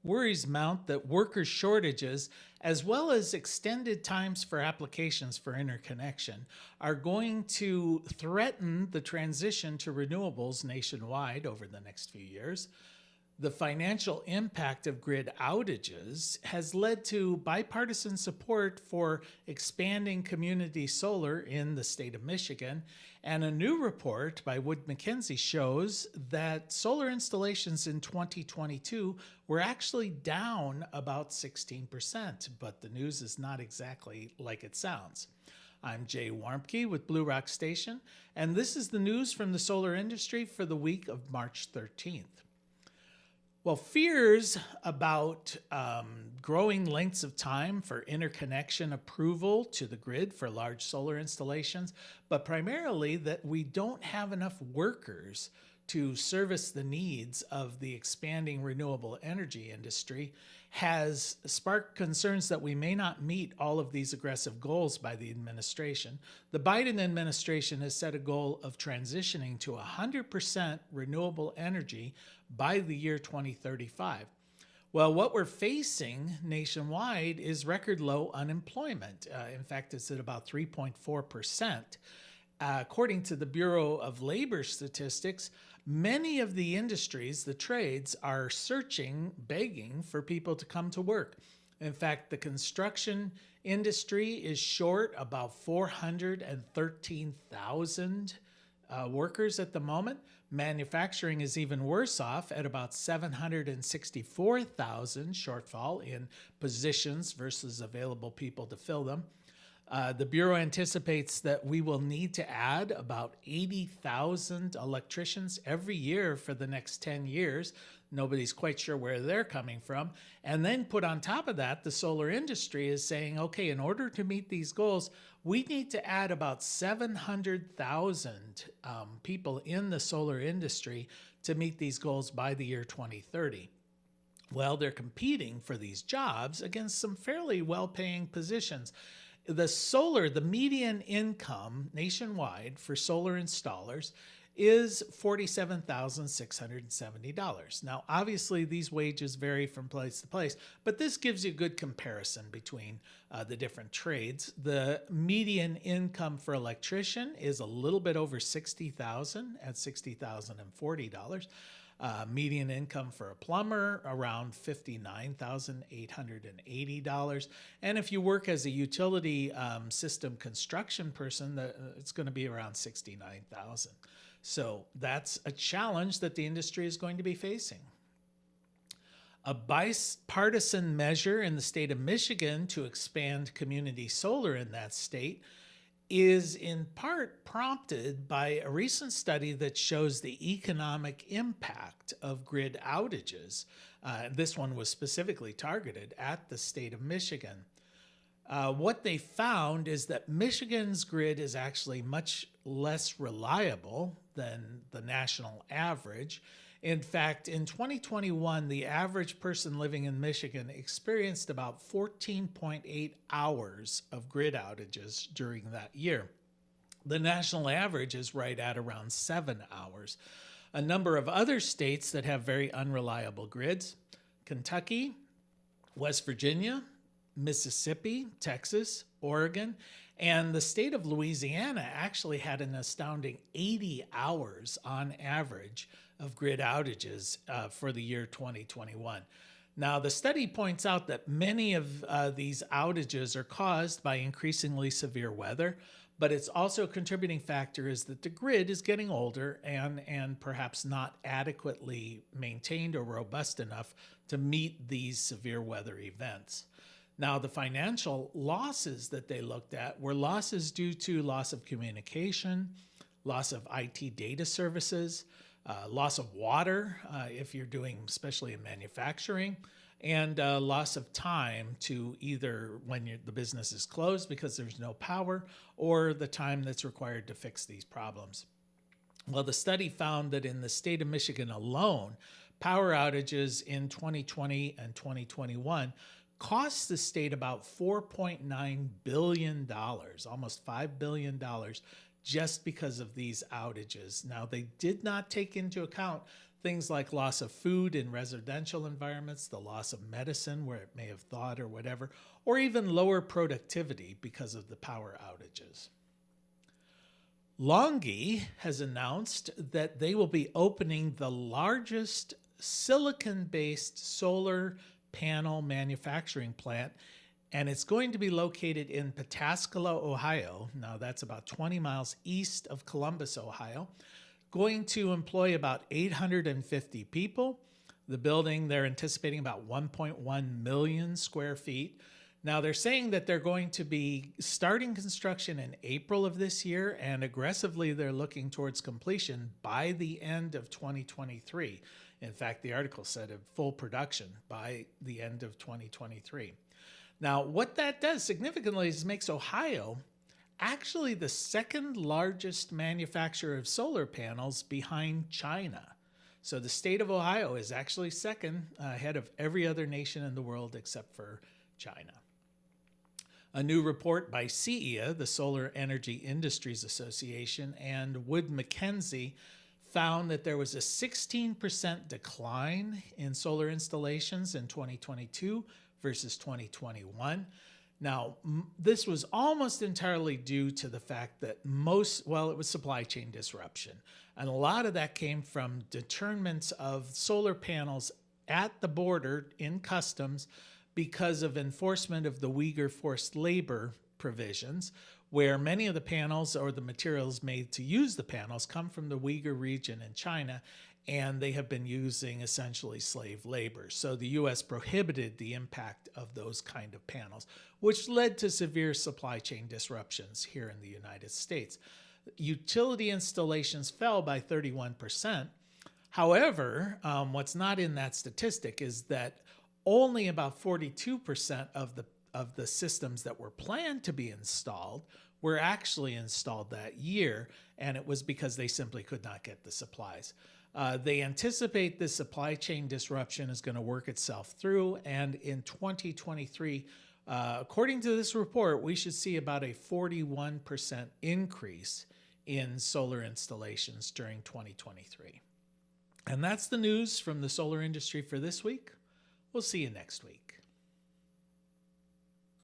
Worries mount that worker shortages, as well as extended times for applications for interconnection, are going to threaten the transition to renewables nationwide over the next few years. The financial impact of grid outages has led to bipartisan support for expanding community solar in the state of Michigan. And a new report by Wood Mackenzie shows that solar installations in 2022 were actually down about 16%. But the news is not exactly like it sounds. I'm Jay Warmke with Blue Rock Station, and this is the news from the solar industry for the week of March 13th. Well, fears about growing lengths of time for interconnection approval to the grid for large solar installations, but primarily that we don't have enough workers to service the needs of the expanding renewable energy industry, has sparked concerns that we may not meet all of these aggressive goals by the administration. The Biden administration has set a goal of transitioning to 100% renewable energy by the year 2035. Well, what we're facing nationwide is record low unemployment. In fact, it's at about 3.4%. According to the Bureau of Labor Statistics, many of the industries, the trades, are searching, begging for people to come to work. In fact, the construction industry is short about 413,000 workers at the moment. Manufacturing is even worse off at about 764,000 shortfall in positions versus available people to fill them. The Bureau anticipates that we will need to add about 80,000 electricians every year for the next 10 years. Nobody's quite sure where they're coming from. And then put on top of that, the solar industry is saying, okay, in order to meet these goals, we need to add about 700,000 people in the solar industry to meet these goals by the year 2030. Well, they're competing for these jobs against some fairly well-paying positions. The median income nationwide for solar installers is $47,670. Now, obviously, these wages vary from place to place, but this gives you a good comparison between the different trades. The median income for electrician is a little bit over $60,000 at $60,040. Median income for a plumber around $59,880. And if you work as a utility system construction person, it's going to be around $69,000. So that's a challenge that the industry is going to be facing. A bipartisan measure in the state of Michigan to expand community solar in that state is in part prompted by a recent study that shows the economic impact of grid outages. This one was specifically targeted at the state of Michigan. What they found is that Michigan's grid is actually much less reliable than the national average. In fact, in 2021, the average person living in Michigan experienced about 14.8 hours of grid outages during that year. The national average is right at around 7 hours. A number of other states that have very unreliable grids: Kentucky, West Virginia, Mississippi, Texas, Oregon, and the state of Louisiana actually had an astounding 80 hours on average of grid outages for the year 2021. Now, the study points out that many of these outages are caused by increasingly severe weather, but it's also a contributing factor is that the grid is getting older and perhaps not adequately maintained or robust enough to meet these severe weather events. Now, the financial losses that they looked at were losses due to loss of communication, loss of IT data services, loss of water if you're doing, especially in manufacturing, and loss of time to either when the business is closed because there's no power or the time that's required to fix these problems. Well, the study found that in the state of Michigan alone, power outages in 2020 and 2021 cost the state about $4.9 billion, almost $5 billion, just because of these outages. Now, they did not take into account things like loss of food in residential environments, the loss of medicine where it may have thawed or whatever, or even lower productivity because of the power outages. Longi has announced that they will be opening the largest silicon-based solar panel manufacturing plant, and it's going to be located in Pataskala, Ohio. Now that's about 20 miles east of Columbus, Ohio. Going to employ about 850 people. The building, they're anticipating about 1.1 million square feet. Now they're saying that they're going to be starting construction in April of this year, and aggressively they're looking towards completion by the end of 2023. In fact, the article said of full production by the end of 2023. Now, what that does significantly is makes Ohio actually the second largest manufacturer of solar panels behind China. So the state of Ohio is actually second, ahead of every other nation in the world except for China. A new report by CEA, the Solar Energy Industries Association, and Wood Mackenzie found that there was a 16% decline in solar installations in 2022 versus 2021. Now, this was almost entirely due to the fact that it was supply chain disruption. And a lot of that came from determinants of solar panels at the border in customs because of enforcement of the Uyghur forced labor provisions, where many of the panels or the materials made to use the panels come from the Uyghur region in China, and they have been using essentially slave labor. So the U.S. prohibited the impact of those kind of panels, which led to severe supply chain disruptions here in the United States. Utility installations fell by 31%. However, what's not in that statistic is that only about 42% of the systems that were planned to be installed were actually installed that year, and it was because they simply could not get the supplies. They anticipate this supply chain disruption is going to work itself through, and in 2023, according to this report, we should see about a 41% increase in solar installations during 2023. And that's the news from the solar industry for this week. We'll see you next week.